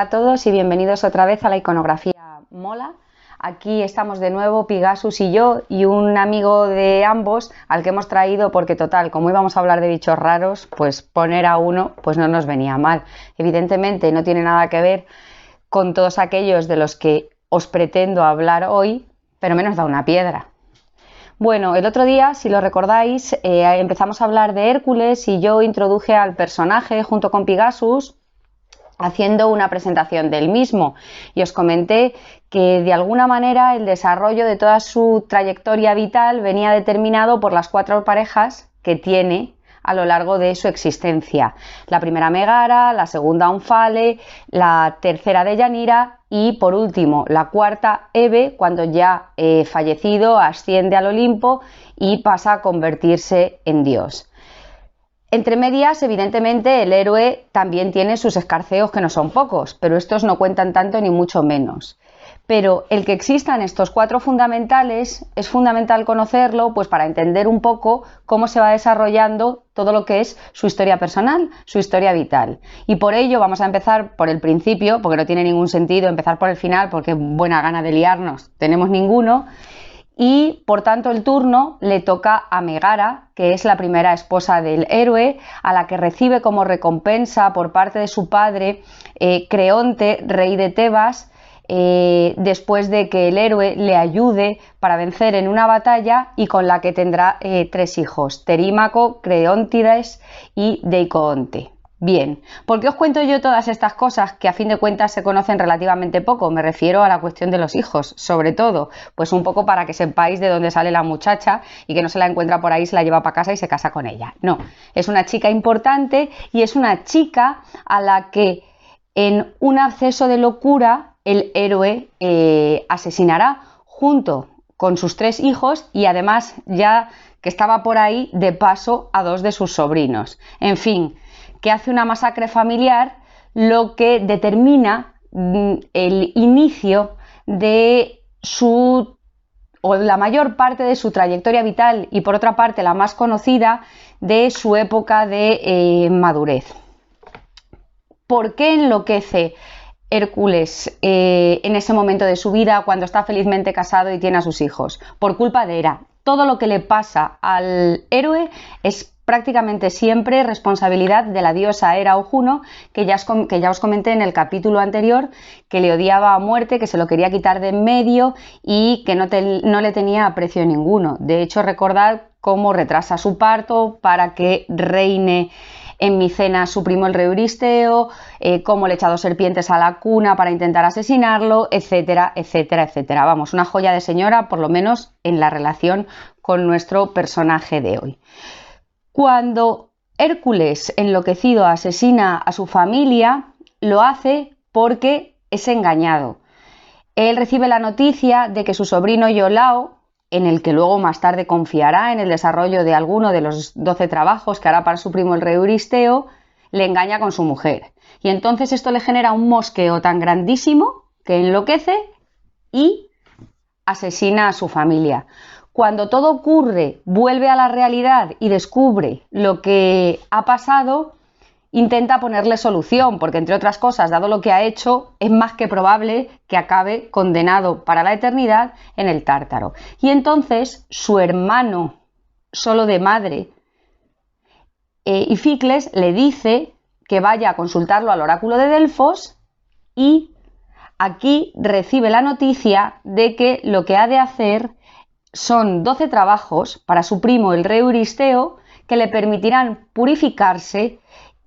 Hola a todos y bienvenidos otra vez a la iconografía Mola. Aquí estamos de nuevo, Pigasus y yo, y un amigo de ambos al que hemos traído porque total, como íbamos a hablar de bichos raros, pues poner a uno pues no nos venía mal. Evidentemente no tiene nada que ver con todos aquellos de los que os pretendo hablar hoy, pero menos da una piedra. Bueno, el otro día, si lo recordáis, empezamos a hablar de Hércules y yo introduje al personaje junto con Pigasus haciendo una presentación del mismo y os comenté que de alguna manera el desarrollo de toda su trayectoria vital venía determinado por las 4 parejas que tiene a lo largo de su existencia. La primera Megara, la segunda Omphale, la tercera Deianira y por último la cuarta Hebe, cuando ya fallecido asciende al Olimpo y pasa a convertirse en dios. Entre medias, evidentemente, el héroe también tiene sus escarceos que no son pocos, pero estos no cuentan tanto ni mucho menos. Pero el que existan estos 4 fundamentales es fundamental conocerlo pues para entender un poco cómo se va desarrollando todo lo que es su historia personal, su historia vital. Y por ello vamos a empezar por el principio, porque no tiene ningún sentido empezar por el final, porque buena gana de liarnos tenemos ninguno. Y por tanto el turno le toca a Megara, que es la primera esposa del héroe, a la que recibe como recompensa por parte de su padre Creonte, rey de Tebas, después de que el héroe le ayude para vencer en una batalla y con la que tendrá 3 hijos, Terímaco, Creóntides y Deicoonte. Bien, ¿por qué os cuento yo todas estas cosas que a fin de cuentas se conocen relativamente poco? Me refiero a la cuestión de los hijos, sobre todo, pues un poco para que sepáis de dónde sale la muchacha y que no se la encuentra por ahí, se la lleva para casa y se casa con ella. No, es una chica importante y es una chica a la que en un acceso de locura el héroe asesinará junto con sus 3 hijos y además ya que estaba por ahí de paso a 2 de sus sobrinos. En fin, que hace una masacre familiar, lo que determina el inicio de su, o la mayor parte de su trayectoria vital y por otra parte la más conocida de su época de madurez. ¿Por qué enloquece Hércules en ese momento de su vida cuando está felizmente casado y tiene a sus hijos? Por culpa de Hera. Todo lo que le pasa al héroe es prácticamente siempre responsabilidad de la diosa Hera o Juno, que ya os comenté en el capítulo anterior, que le odiaba a muerte, que se lo quería quitar de en medio y que no le tenía aprecio ninguno. De hecho, recordad cómo retrasa su parto para que reine en Micenas su primo el rey Euristeo, cómo le echa 2 serpientes a la cuna para intentar asesinarlo, etcétera, etcétera, etcétera. Vamos, una joya de señora, por lo menos en la relación con nuestro personaje de hoy. Cuando Hércules, enloquecido, asesina a su familia, lo hace porque es engañado. Él recibe la noticia de que su sobrino Iolao, en el que luego más tarde confiará en el desarrollo de alguno de los 12 trabajos que hará para su primo el rey Euristeo, le engaña con su mujer. Y entonces esto le genera un mosqueo tan grandísimo que enloquece y asesina a su familia. Cuando todo ocurre, vuelve a la realidad y descubre lo que ha pasado, intenta ponerle solución, porque entre otras cosas, dado lo que ha hecho, es más que probable que acabe condenado para la eternidad en el Tártaro. Y entonces su hermano, solo de madre, Ificles, le dice que vaya a consultarlo al oráculo de Delfos y aquí recibe la noticia de que lo que ha de hacer son 12 trabajos para su primo el rey Euristeo que le permitirán purificarse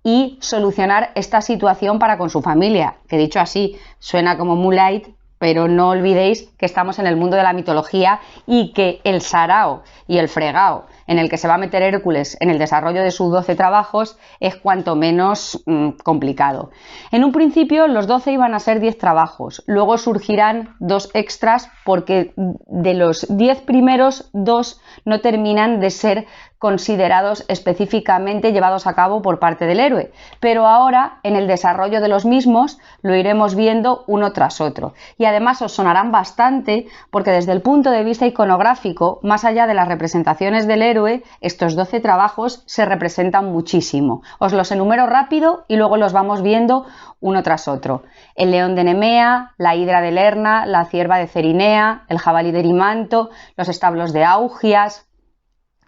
y solucionar esta situación para con su familia, que dicho así suena como muy light, pero no olvidéis que estamos en el mundo de la mitología y que el sarao y el fregao en el que se va a meter Hércules en el desarrollo de sus 12 trabajos es cuanto menos complicado. En un principio los 12 iban a ser 10 trabajos, luego surgirán 2 extras porque de los 10 primeros 2 no terminan de ser considerados específicamente llevados a cabo por parte del héroe, pero ahora en el desarrollo de los mismos lo iremos viendo uno tras otro. Y además os sonarán bastante porque desde el punto de vista iconográfico, más allá de las representaciones del héroe, estos 12 trabajos se representan muchísimo. Os los enumero rápido y luego los vamos viendo uno tras otro. El león de Nemea, la hidra de Lerna, la cierva de Cerinea, el jabalí de Erimanto, los establos de Augias,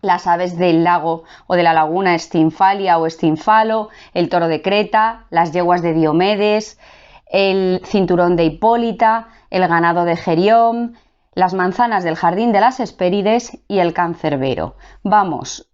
las aves del lago o de la laguna Estinfalia o Estinfalo, el toro de Creta, las yeguas de Diomedes, el cinturón de Hipólita, el ganado de Gerión, las manzanas del jardín de las Hespérides y el cancerbero. Vamos,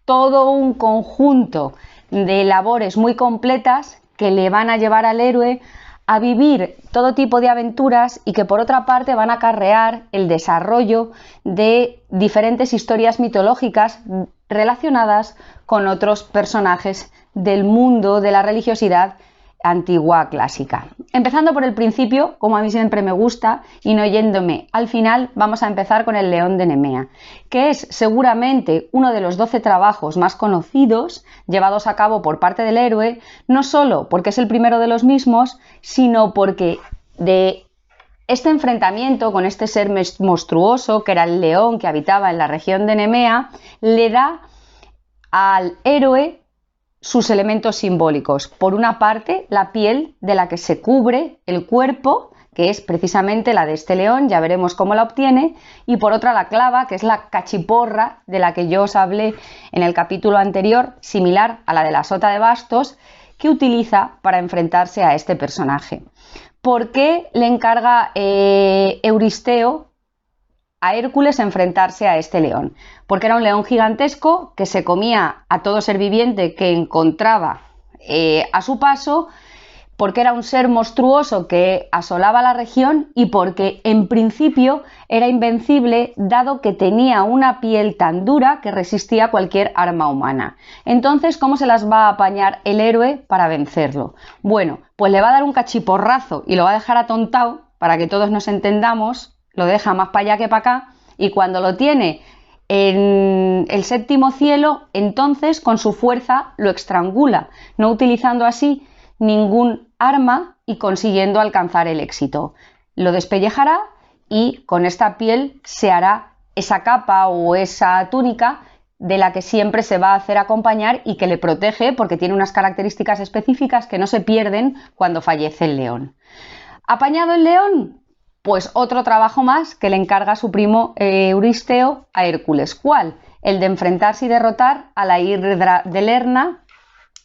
todo un conjunto de labores muy completas que le van a llevar al héroe a vivir todo tipo de aventuras y que por otra parte van a acarrear el desarrollo de diferentes historias mitológicas relacionadas con otros personajes del mundo de la religiosidad antigua clásica. Empezando por el principio, como a mí siempre me gusta, y no yéndome al final, vamos a empezar con el león de Nemea, que es seguramente uno de los 12 trabajos más conocidos llevados a cabo por parte del héroe, no solo porque es el primero de los mismos, sino porque de este enfrentamiento con este ser monstruoso, que era el león que habitaba en la región de Nemea, le da al héroe sus elementos simbólicos. Por una parte, la piel de la que se cubre el cuerpo, que es precisamente la de este león, ya veremos cómo la obtiene, y por otra la clava, que es la cachiporra de la que yo os hablé en el capítulo anterior, similar a la de la sota de bastos, que utiliza para enfrentarse a este personaje. ¿Por qué le encarga Euristeo a Hércules enfrentarse a este león? Porque era un león gigantesco que se comía a todo ser viviente que encontraba a su paso, porque era un ser monstruoso que asolaba la región y porque en principio era invencible, dado que tenía una piel tan dura que resistía cualquier arma humana. Entonces, ¿cómo se las va a apañar el héroe para vencerlo? Bueno, pues le va a dar un cachiporrazo y lo va a dejar atontado, para que todos nos entendamos, lo deja más para allá que para acá, y cuando lo tiene en el séptimo cielo, entonces con su fuerza lo estrangula, no utilizando así ningún arma y consiguiendo alcanzar el éxito. Lo despellejará y con esta piel se hará esa capa o esa túnica de la que siempre se va a hacer acompañar y que le protege porque tiene unas características específicas que no se pierden cuando fallece el león. ¿Apañado el león? Pues otro trabajo más que le encarga su primo Euristeo a Hércules. ¿Cuál? El de enfrentarse y derrotar a la hidra de Lerna,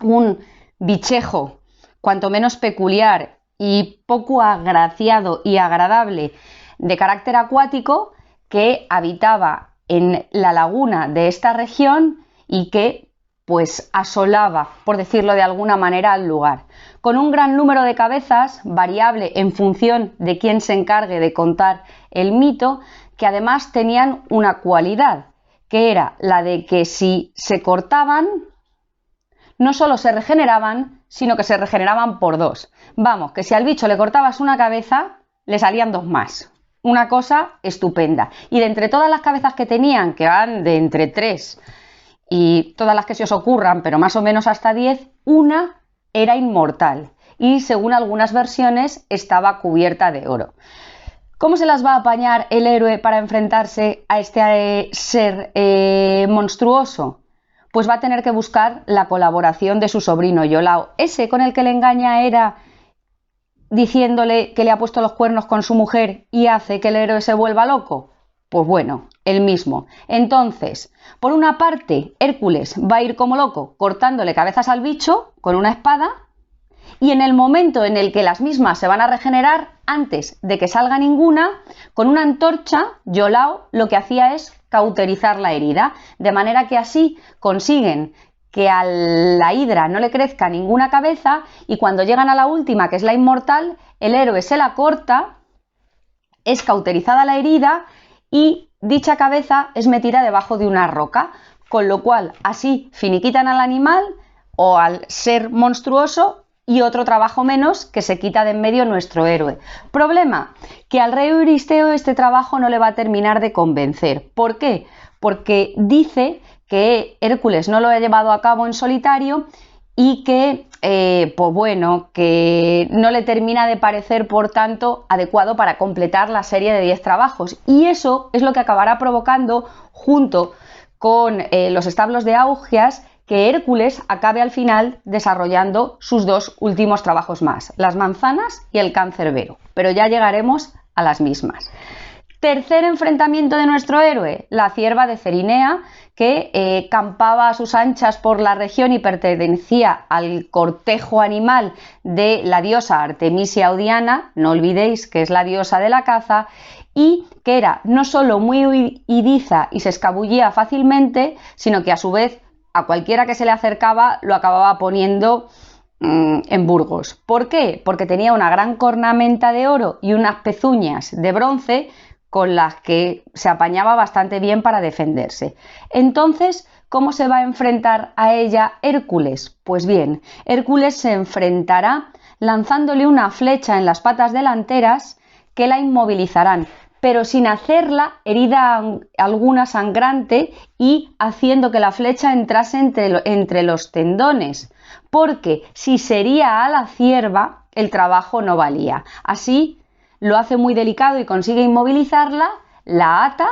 un bichejo cuanto menos peculiar y poco agraciado y agradable de carácter acuático que habitaba en la laguna de esta región y que pues asolaba, por decirlo de alguna manera, al lugar. Con un gran número de cabezas, variable en función de quién se encargue de contar el mito, que además tenían una cualidad, que era la de que si se cortaban, no solo se regeneraban, sino que se regeneraban por dos. Vamos, que si al bicho le cortabas una cabeza, le salían dos más. Una cosa estupenda. Y de entre todas las cabezas que tenían, que van de entre 3 y todas las que se os ocurran, pero más o menos hasta 10, una era inmortal y según algunas versiones estaba cubierta de oro. ¿Cómo se las va a apañar el héroe para enfrentarse a este ser monstruoso? Pues va a tener que buscar la colaboración de su sobrino Iolao. Ese con el que le engaña era diciéndole que le ha puesto los cuernos con su mujer y hace que el héroe se vuelva loco. Pues bueno, el mismo. Entonces, por una parte, Hércules va a ir como loco cortándole cabezas al bicho con una espada, y en el momento en el que las mismas se van a regenerar, antes de que salga ninguna, con una antorcha, Iolao lo que hacía es cauterizar la herida, de manera que así consiguen que a la hidra no le crezca ninguna cabeza y cuando llegan a la última, que es la inmortal, el héroe se la corta, es cauterizada la herida y dicha cabeza es metida debajo de una roca, con lo cual así finiquitan al animal o al ser monstruoso y otro trabajo menos que se quita de en medio nuestro héroe. Problema, que al rey Euristeo este trabajo no le va a terminar de convencer. ¿Por qué? Porque dice que Hércules no lo ha llevado a cabo en solitario y que, pues bueno, que no le termina de parecer, por tanto, adecuado para completar la serie de 10 trabajos. Y eso es lo que acabará provocando, junto con los establos de Augias, que Hércules acabe al final desarrollando sus dos últimos trabajos más, las manzanas y el cancerbero. Pero ya llegaremos a las mismas. Tercer enfrentamiento de nuestro héroe, la cierva de Cerinea, que campaba a sus anchas por la región y pertenecía al cortejo animal de la diosa Artemisia o Diana, no olvidéis que es la diosa de la caza, y que era no solo muy huidiza y se escabullía fácilmente, sino que a su vez a cualquiera que se le acercaba lo acababa poniendo en Burgos. ¿Por qué? Porque tenía una gran cornamenta de oro y unas pezuñas de bronce con las que se apañaba bastante bien para defenderse. Entonces, ¿cómo se va a enfrentar a ella Hércules? Pues bien, Hércules se enfrentará lanzándole una flecha en las patas delanteras que la inmovilizarán, pero sin hacerla herida alguna sangrante y haciendo que la flecha entrase entre los tendones, porque si se hería a la cierva, el trabajo no valía. Así lo hace muy delicado y consigue inmovilizarla, la ata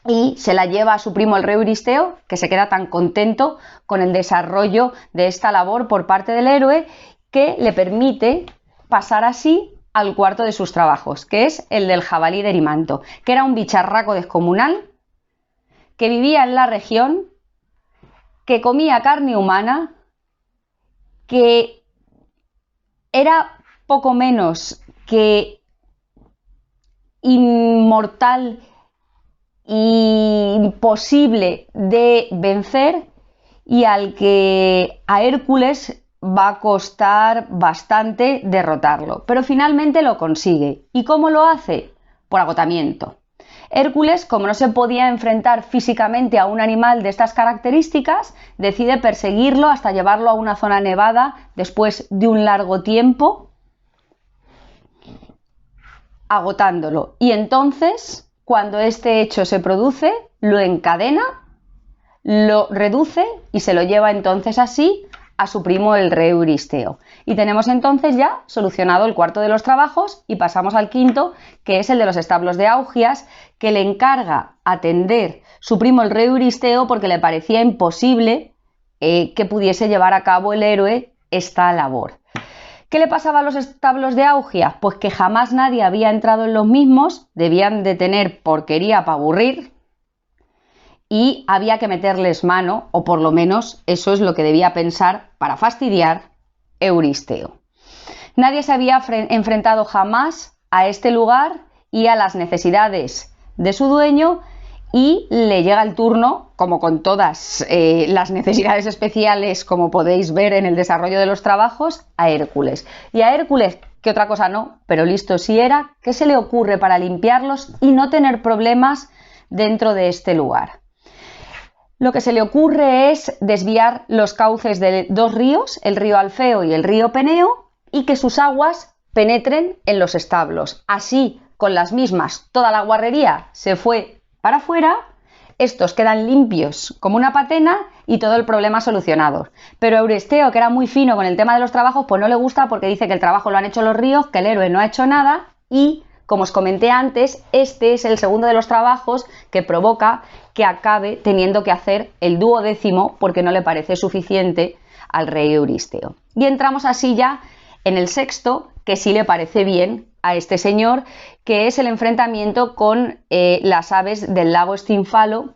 y se la lleva a su primo el rey Euristeo, que se queda tan contento con el desarrollo de esta labor por parte del héroe, que le permite pasar así al cuarto de sus trabajos, que es el del jabalí de Erimanto, que era un bicharraco descomunal, que vivía en la región, que comía carne humana, que era poco menos que inmortal e imposible de vencer y al que a Hércules va a costar bastante derrotarlo, pero finalmente lo consigue. ¿Y cómo lo hace? Por agotamiento. Hércules, como no se podía enfrentar físicamente a un animal de estas características, decide perseguirlo hasta llevarlo a una zona nevada después de un largo tiempo, agotándolo. Y entonces, cuando este hecho se produce, lo encadena, lo reduce y se lo lleva entonces así a su primo el rey Euristeo. Y tenemos entonces ya solucionado el cuarto de los trabajos y pasamos al quinto, que es el de los establos de Augias, que le encarga atender su primo el rey Euristeo porque le parecía imposible que pudiese llevar a cabo el héroe esta labor. ¿Qué le pasaba a los establos de Augias? Pues que jamás nadie había entrado en los mismos, debían de tener porquería para aburrir y había que meterles mano, o por lo menos eso es lo que debía pensar para fastidiar Euristeo. Nadie se había enfrentado jamás a este lugar y a las necesidades de su dueño y le llega el turno, como con todas las necesidades especiales, como podéis ver en el desarrollo de los trabajos, a Hércules. Y a Hércules, que otra cosa no, pero listo sí era, ¿qué se le ocurre para limpiarlos y no tener problemas dentro de este lugar? Lo que se le ocurre es desviar los cauces de dos ríos, el río Alfeo y el río Peneo, y que sus aguas penetren en los establos. Así, con las mismas, toda la guarrería se fue para afuera, estos quedan limpios como una patena y todo el problema solucionado. Pero Euristeo, que era muy fino con el tema de los trabajos, pues no le gusta porque dice que el trabajo lo han hecho los ríos, que el héroe no ha hecho nada y, como os comenté antes, este es el segundo de los trabajos que provoca que acabe teniendo que hacer el 12º porque no le parece suficiente al rey Euristeo. Y entramos así ya en el sexto, que sí le parece bien a este señor, que es el enfrentamiento con las aves del lago Estinfalo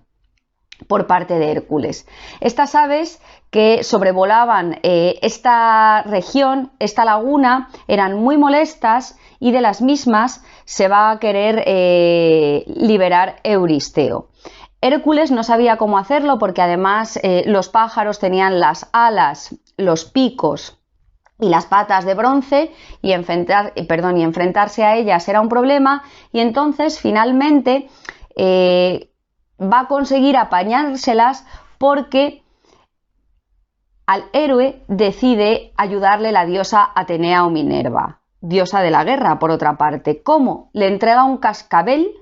por parte de Hércules. Estas aves que sobrevolaban esta región, esta laguna, eran muy molestas y de las mismas se va a querer liberar Euristeo. Hércules no sabía cómo hacerlo porque además los pájaros tenían las alas, los picos y las patas de bronce y enfrentarse a ellas era un problema y entonces finalmente va a conseguir apañárselas porque al héroe decide ayudarle la diosa Atenea o Minerva, diosa de la guerra por otra parte. ¿Cómo? Le entrega un cascabel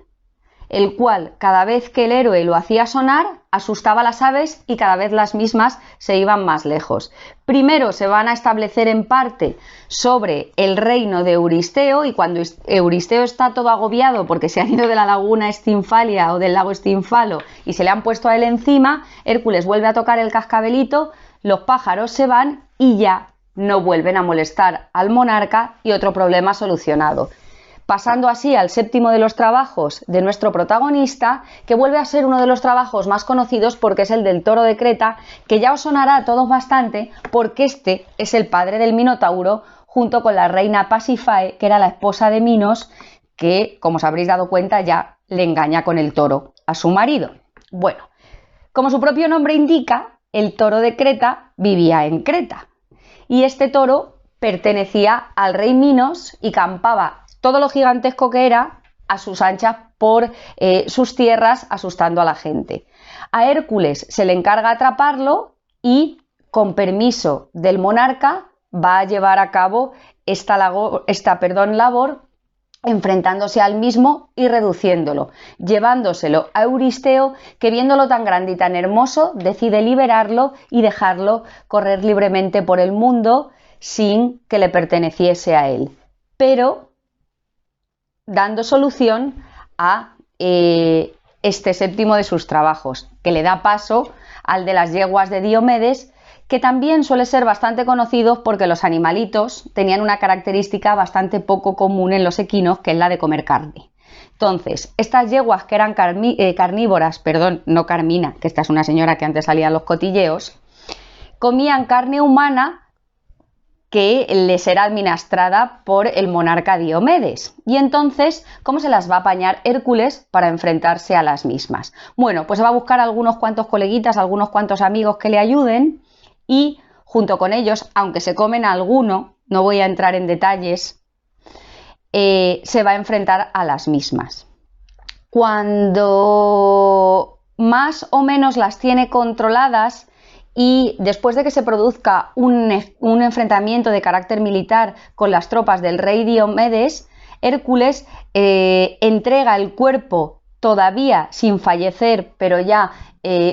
el cual cada vez que el héroe lo hacía sonar, asustaba a las aves y cada vez las mismas se iban más lejos. Primero se van a establecer en parte sobre el reino de Euristeo, y cuando Euristeo está todo agobiado porque se han ido de la laguna Estinfalia o del lago Estinfalo y se le han puesto a él encima, Hércules vuelve a tocar el cascabelito, los pájaros se van y ya no vuelven a molestar al monarca y otro problema solucionado. Pasando así al séptimo de los trabajos de nuestro protagonista, que vuelve a ser uno de los trabajos más conocidos porque es el del toro de Creta, que ya os sonará a todos bastante porque este es el padre del Minotauro, junto con la reina Pasífae, que era la esposa de Minos, que, como os habréis dado cuenta, ya le engaña con el toro a su marido. Bueno, como su propio nombre indica, el toro de Creta vivía en Creta y este toro pertenecía al rey Minos y campaba todo lo gigantesco que era a sus anchas por sus tierras, asustando a la gente. A Hércules se le encarga atraparlo y, con permiso del monarca, va a llevar a cabo esta labor enfrentándose al mismo y reduciéndolo, llevándoselo a Euristeo, que viéndolo tan grande y tan hermoso, decide liberarlo y dejarlo correr libremente por el mundo sin que le perteneciese a él. Pero dando solución a este séptimo de sus trabajos, que le da paso al de las yeguas de Diomedes, que también suele ser bastante conocidos porque los animalitos tenían una característica bastante poco común en los equinos, que es la de comer carne. Entonces, estas yeguas que eran carnívoras, perdón, no Carmina, que esta es una señora que antes salía a los cotilleos, comían carne humana que les era administrada por el monarca Diomedes. Y entonces, ¿cómo se las va a apañar Hércules para enfrentarse a las mismas? Bueno, pues va a buscar algunos cuantos coleguitas, algunos cuantos amigos que le ayuden y junto con ellos, aunque se comen alguno, no voy a entrar en detalles, se va a enfrentar a las mismas. Cuando más o menos las tiene controladas, y después de que se produzca un enfrentamiento de carácter militar con las tropas del rey Diomedes, Hércules entrega el cuerpo todavía sin fallecer, pero ya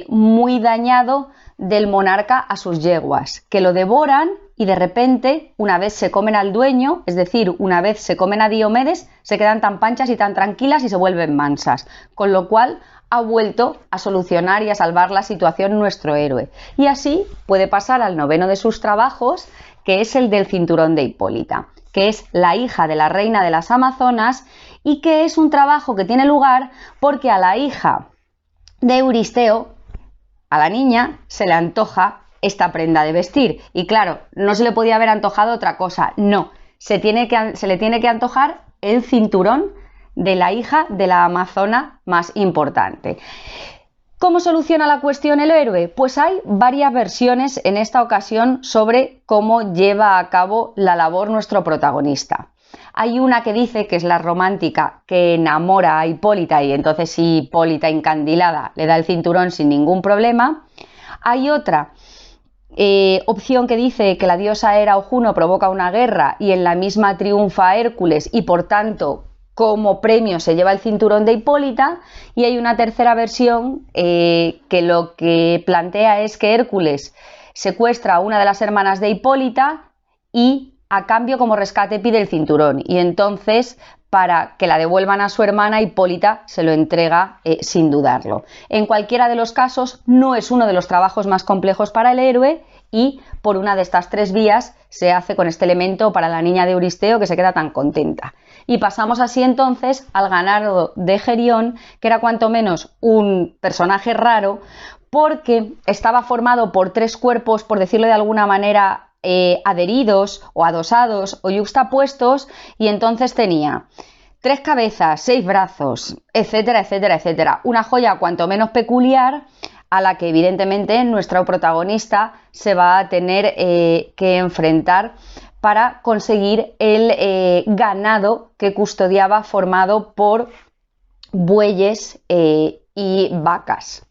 muy dañado, del monarca a sus yeguas, que lo devoran y de repente, una vez se comen al dueño, es decir, una vez se comen a Diomedes, se quedan tan panchas y tan tranquilas y se vuelven mansas, con lo cual ha vuelto a solucionar y a salvar la situación nuestro héroe. Y así puede pasar al noveno de sus trabajos, que es el del cinturón de Hipólita, que es la hija de la reina de las Amazonas y que es un trabajo que tiene lugar porque a la hija de Euristeo, a la niña, se le antoja esta prenda de vestir. Y claro, no se le podía haber antojado otra cosa, no, se le tiene que antojar el cinturón de la hija de la amazona más importante. ¿Cómo soluciona la cuestión el héroe? Pues hay varias versiones en esta ocasión sobre cómo lleva a cabo la labor nuestro protagonista. Hay una que dice, que es la romántica, que enamora a Hipólita y entonces Hipólita encandilada le da el cinturón sin ningún problema. Hay otra opción que dice que la diosa Hera o Juno provoca una guerra y en la misma triunfa Hércules y por tanto como premio se lleva el cinturón de Hipólita. Y hay una tercera versión que lo que plantea es que Hércules secuestra a una de las hermanas de Hipólita y a cambio como rescate pide el cinturón y entonces para que la devuelvan a su hermana Hipólita se lo entrega sin dudarlo. En cualquiera de los casos no es uno de los trabajos más complejos para el héroe y por una de estas tres vías se hace con este elemento para la niña de Euristeo, que se queda tan contenta. Y pasamos así entonces al ganado de Gerión, que era cuanto menos un personaje raro porque estaba formado por tres cuerpos, por decirlo de alguna manera, adheridos o adosados o yuxtapuestos, y entonces tenía 3 cabezas, 6 brazos, etcétera, etcétera, etcétera. Una joya cuanto menos peculiar a la que evidentemente nuestro protagonista se va a tener que enfrentar para conseguir el ganado que custodiaba, formado por bueyes y vacas.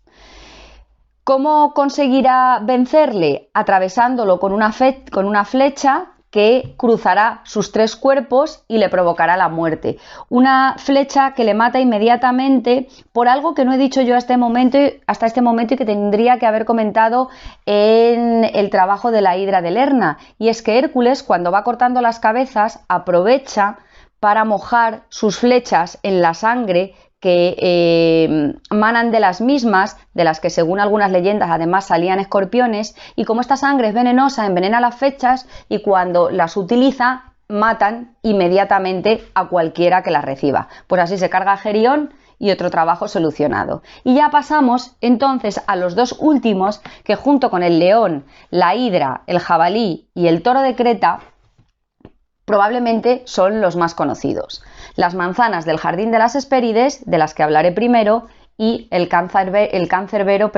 ¿Cómo conseguirá vencerle? Atravesándolo con una flecha que cruzará sus 3 cuerpos y le provocará la muerte. Una flecha que le mata inmediatamente por algo que no he dicho yo hasta este momento y que tendría que haber comentado en el trabajo de la Hidra de Lerna. Y es que Hércules, cuando va cortando las cabezas, aprovecha para mojar sus flechas en la sangre que manan de las mismas, de las que según algunas leyendas además salían escorpiones, y como esta sangre es venenosa, envenena las flechas y cuando las utiliza matan inmediatamente a cualquiera que las reciba. Pues así se carga a Gerión y otro trabajo solucionado. Y ya pasamos entonces a los 2 últimos, que junto con el león, la hidra, el jabalí y el toro de Creta probablemente son los más conocidos. Las manzanas del jardín de las Hespérides, de las que hablaré primero, y el cancerbero,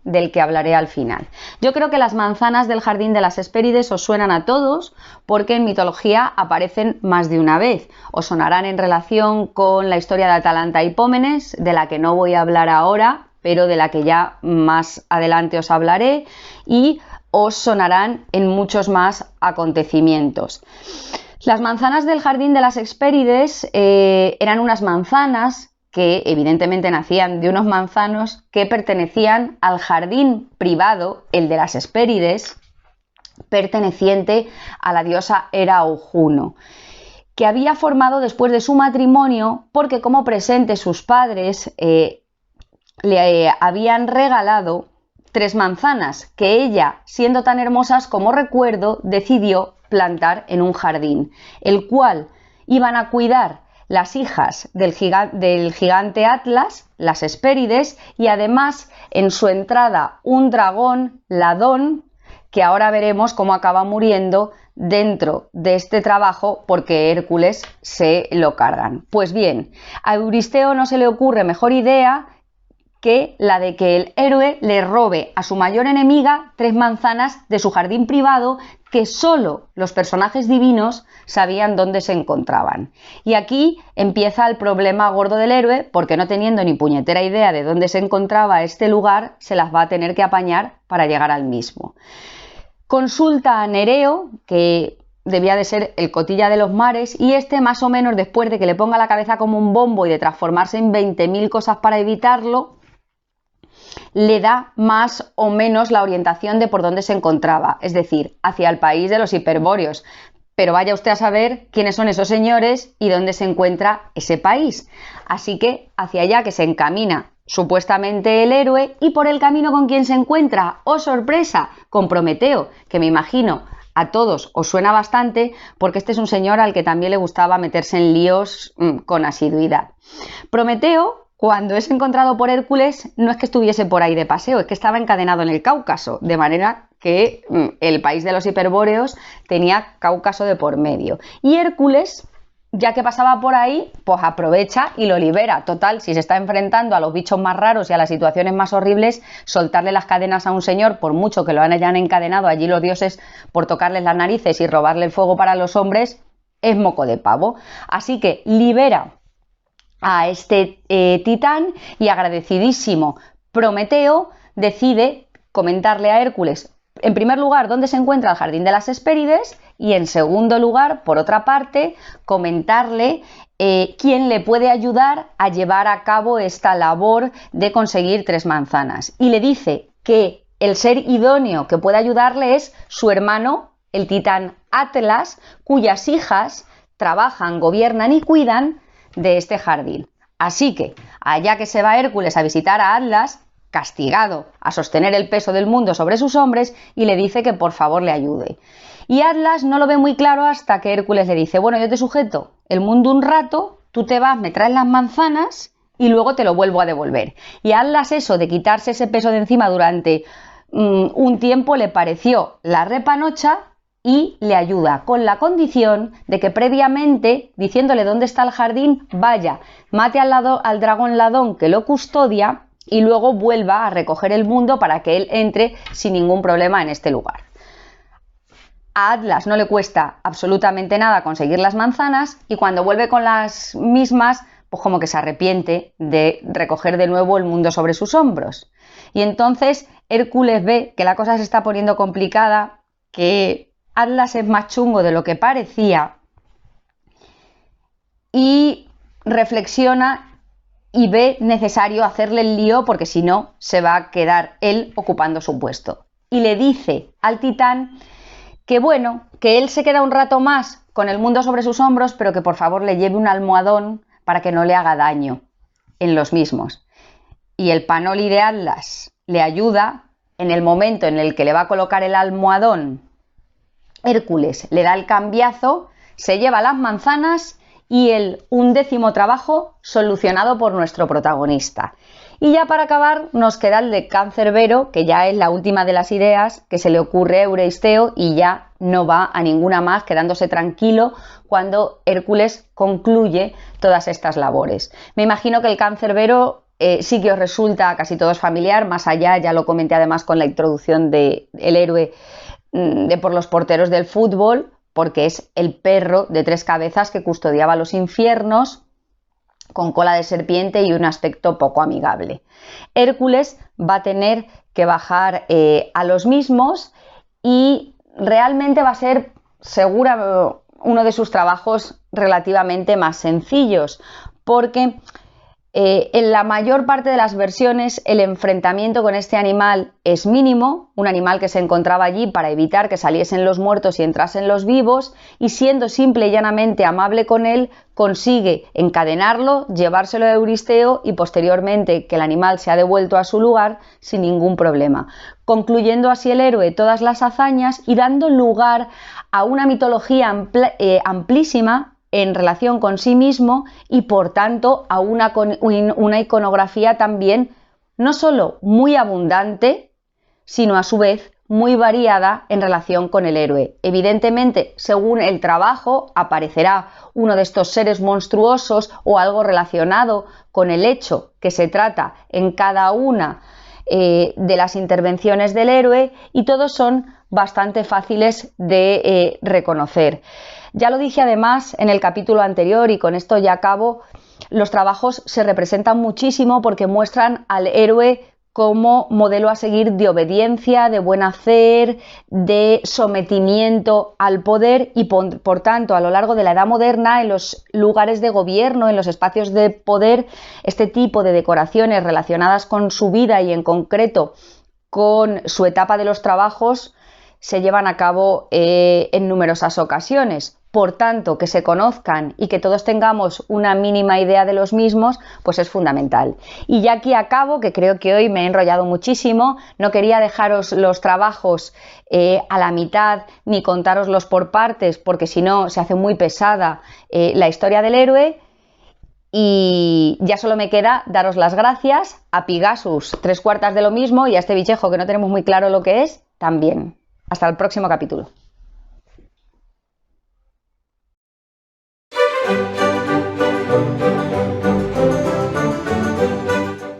del que hablaré al final. Yo creo que las manzanas del jardín de las Hespérides os suenan a todos porque en mitología aparecen más de una vez. Os sonarán en relación con la historia de Atalanta y Hipómenes, de la que no voy a hablar ahora, pero de la que ya más adelante os hablaré, y os sonarán en muchos más acontecimientos. Las manzanas del jardín de las Hespérides eran unas manzanas que evidentemente nacían de unos manzanos que pertenecían al jardín privado, el de las Hespérides, perteneciente a la diosa Hera o Juno, que había formado después de su matrimonio porque como presente sus padres le habían regalado 3 manzanas que ella, siendo tan hermosas como recuerdo, decidió plantar en un jardín, el cual iban a cuidar las hijas del gigante Atlas, las Hespérides, y además en su entrada un dragón, Ladón, que ahora veremos cómo acaba muriendo dentro de este trabajo porque Hércules se lo cargan. Pues bien, a Euristeo no se le ocurre mejor idea que la de que el héroe le robe a su mayor enemiga 3 manzanas de su jardín privado que solo los personajes divinos sabían dónde se encontraban. Y aquí empieza el problema gordo del héroe, porque no teniendo ni puñetera idea de dónde se encontraba este lugar, se las va a tener que apañar para llegar al mismo. Consulta a Nereo, que debía de ser el cotilla de los mares, y este más o menos después de que le ponga la cabeza como un bombo y de transformarse en 20.000 cosas para evitarlo, le da más o menos la orientación de por dónde se encontraba, es decir, hacia el país de los hiperbóreos. Pero vaya usted a saber quiénes son esos señores y dónde se encuentra ese país. Así que hacia allá que se encamina supuestamente el héroe, y por el camino ¿con quién se encuentra? ¡Oh, sorpresa! Con Prometeo, que me imagino a todos os suena bastante porque este es un señor al que también le gustaba meterse en líos con asiduidad. Prometeo, cuando es encontrado por Hércules, no es que estuviese por ahí de paseo, es que estaba encadenado en el Cáucaso, de manera que el país de los hiperbóreos tenía Cáucaso de por medio. Y Hércules, ya que pasaba por ahí, pues aprovecha y lo libera. Total, si se está enfrentando a los bichos más raros y a las situaciones más horribles, soltarle las cadenas a un señor, por mucho que lo hayan encadenado allí los dioses por tocarles las narices y robarle el fuego para los hombres, es moco de pavo. Así que libera a este titán y agradecidísimo Prometeo decide comentarle a Hércules, en primer lugar, dónde se encuentra el jardín de las Hespérides y en segundo lugar, por otra parte, comentarle quién le puede ayudar a llevar a cabo esta labor de conseguir 3 manzanas. Y le dice que el ser idóneo que puede ayudarle es su hermano, el titán Atlas, cuyas hijas trabajan, gobiernan y cuidan de este jardín. Así que, allá que se va Hércules a visitar a Atlas, castigado a sostener el peso del mundo sobre sus hombres, y le dice que por favor le ayude. Y Atlas no lo ve muy claro hasta que Hércules le dice, bueno, yo te sujeto el mundo un rato, tú te vas, me traes las manzanas y luego te lo vuelvo a devolver. Y a Atlas eso de quitarse ese peso de encima durante un tiempo le pareció la repanocha y le ayuda, con la condición de que previamente, diciéndole dónde está el jardín, vaya, mate al dragón Ladón que lo custodia y luego vuelva a recoger el mundo para que él entre sin ningún problema en este lugar. A Atlas no le cuesta absolutamente nada conseguir las manzanas y cuando vuelve con las mismas, pues como que se arrepiente de recoger de nuevo el mundo sobre sus hombros. Y entonces Hércules ve que la cosa se está poniendo complicada, que Atlas es más chungo de lo que parecía y reflexiona y ve necesario hacerle el lío porque si no se va a quedar él ocupando su puesto. Y le dice al titán que bueno, que él se queda un rato más con el mundo sobre sus hombros, pero que por favor le lleve un almohadón para que no le haga daño en los mismos. Y el Panoli de Atlas le ayuda en el momento en el que le va a colocar el almohadón. Hércules le da el cambiazo, se lleva las manzanas y el 11º trabajo solucionado por nuestro protagonista. Y ya para acabar nos queda el de Cancerbero, que ya es la última de las ideas que se le ocurre a Euristeo y ya no va a ninguna más, quedándose tranquilo cuando Hércules concluye todas estas labores. Me imagino que el Cancerbero sí que os resulta casi todos familiar, más allá, ya lo comenté además con la introducción del héroe de por los porteros del fútbol, porque es el perro de 3 cabezas que custodiaba los infiernos, con cola de serpiente y un aspecto poco amigable. Hércules va a tener que bajar a los mismos y realmente va a ser segura uno de sus trabajos relativamente más sencillos, porque en la mayor parte de las versiones el enfrentamiento con este animal es mínimo, un animal que se encontraba allí para evitar que saliesen los muertos y entrasen los vivos, y siendo simple y llanamente amable con él, consigue encadenarlo, llevárselo a Euristeo y posteriormente que el animal sea devuelto a su lugar sin ningún problema, concluyendo así el héroe todas las hazañas y dando lugar a una mitología amplísima en relación con sí mismo y por tanto a una iconografía también no solo muy abundante, sino a su vez muy variada en relación con el héroe. Evidentemente, según el trabajo, aparecerá uno de estos seres monstruosos o algo relacionado con el hecho que se trata en cada una de las intervenciones del héroe, y todos son bastante fáciles de reconocer. Ya lo dije además en el capítulo anterior y con esto ya acabo, los trabajos se representan muchísimo porque muestran al héroe como modelo a seguir de obediencia, de buen hacer, de sometimiento al poder y por tanto a lo largo de la Edad Moderna en los lugares de gobierno, en los espacios de poder, este tipo de decoraciones relacionadas con su vida y en concreto con su etapa de los trabajos se llevan a cabo en numerosas ocasiones. Por tanto, que se conozcan y que todos tengamos una mínima idea de los mismos, pues es fundamental. Y ya aquí acabo, que creo que hoy me he enrollado muchísimo, no quería dejaros los trabajos a la mitad ni contároslos por partes, porque si no se hace muy pesada la historia del héroe. Y ya solo me queda daros las gracias a Pigasus, 3/4 de lo mismo, y a este bichejo que no tenemos muy claro lo que es, también. Hasta el próximo capítulo.